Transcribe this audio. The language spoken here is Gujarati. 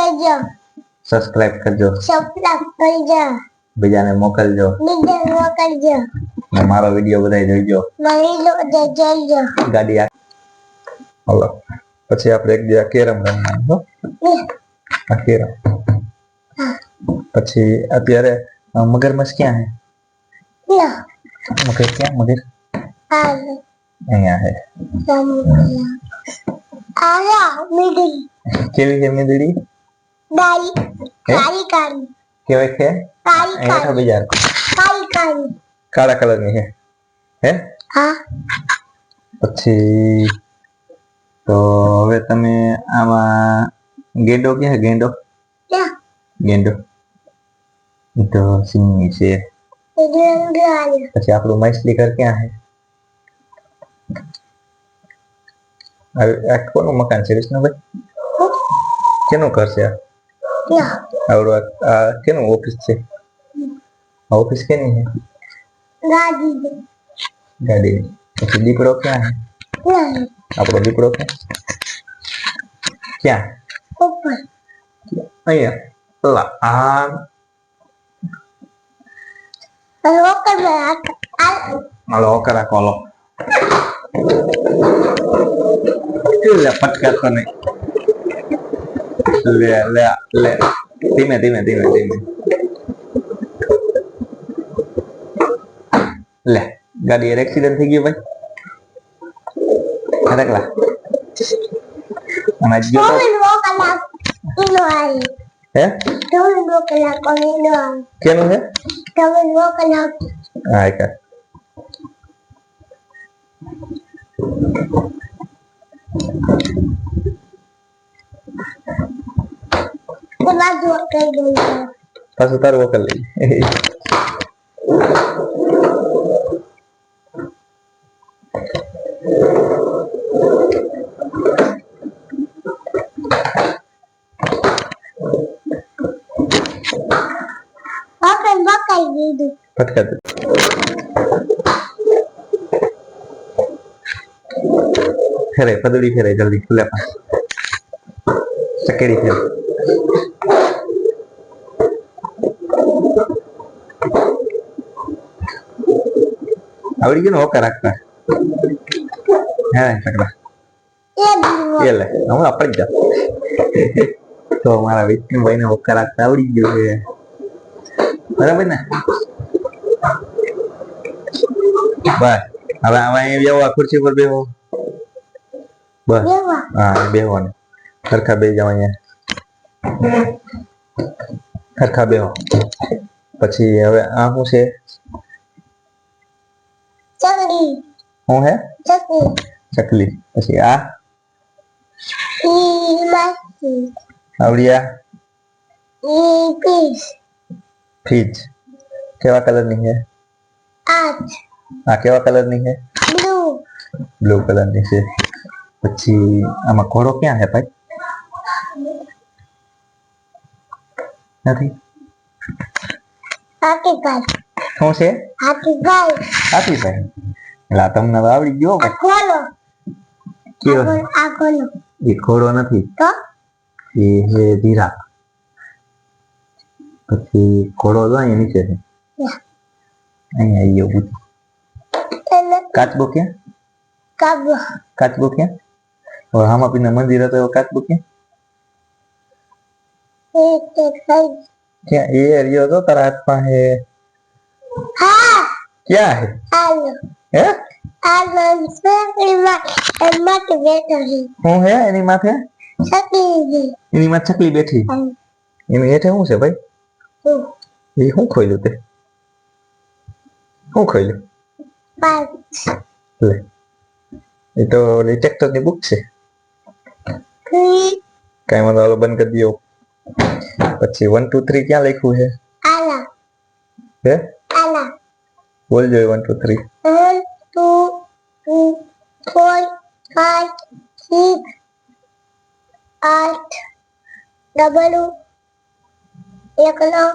કરજો, સબસ્ક્રાઇબ કરજો, બીજાને મોકલજો, ને મારો વિડિયો બધાય જોઈજો, ગાડી હાલો. પછી આપણે એક દી કેરમ રમવાનું હો, આ કેરમ. પછી અત્યારે મગરમચ્છ ક્યાં હે? મગર ક્યાં? મગર અહીંયા હે. કેવી છે મીંદડી? કેવી છે? અહીંયા બીજા કાળા કલર ની હે? પછી તો હવે તમે આમાં ગેંડો ક્યાં? ગેંડો ગેંડો તો સિંહની છે. પછી આપણું મછલી ઘર ક્યાં હે? આ કોનું મકાન છે વિષ્ણુભાઈ? કેનું ઘર છે આવડું? આ કેનું ઓફિસ છે? આ ઓફિસ કેની છે? ગાડી. પછી દીકડો ક્યાં હે? આપણો દીકડો ક્યાં? અહીંયા. આ હાલો કરા કોલો લે પટકાતો નહીં. લે લે લે ધીમે ધીમે ધીમે ધીમે લે. ગાડી એક્સિડન્ટ થઈ ગયું ભાઈ. ખરેખલા અને જો હે કેનું હે? હા કે પાછું તારું વકલ લઈ. ફટકા દે. ફેરાય પદડી ફેરાય જલ્દી ખુલે પાસ ચકેડી ફેર. આવડી ગયું ને હોકા રાખતા? હે ચકડા એ લે હમણાં પડી જા. તો મારા વિષ્ણુભાઈ ને હોકા રાખતા આવડી ગયું છે બરાબર ને? બસ હવે આમાં બેહો, આ ખુરશી પર બેહો. બસ હા બેહો ને સરખા બે જાવ અહીંયા. સરખા બેહો. પછી હવે આ શું છે? શું હે? ચકલી. પછી આ આવડિયા ફ્રીજ. કેવા કલર ની છે? આ કેવા કલર ની છે? બ્લુ કલર ની છે. પછી આમાં ઘોડો ક્યાં છે ભાઈ? નથી. શું છે? હાથીભાઈ. એટલે તમને આવડી ગયો કે? એ ઘોડો નથી, એ છે જીરાફ. પછી ઘોડો જો અહીંયા નીચે છે, અહીંયા આવી ગયો બધું. કાચબો ક્યાં? કાચબો ક્યાં? और हम अपने मंदिर है तो काच बुके क्या ये रियो तो तारा हाथ में है? हाँ क्या है? आलू है? आलू से माथे बैठा है. હું હે એની માથે? ચકલી. એની માથે ચકલી બેઠી. એની હેઠે શું છે ભાઈ? એ શું ખોલ્યું તે? શું ખોલ્યું? પાંચ. લે એ તો ડિટેક્ટર ની બુક છે. કઈ મને ઓલો બંધ કરી દો. પછી 1 2 3 ક્યાં લખ્યું છે? આલા. હે? આલા. બોલ જો 1 2 3. 1 2 3 4 5 6 8 ડબલ એકલો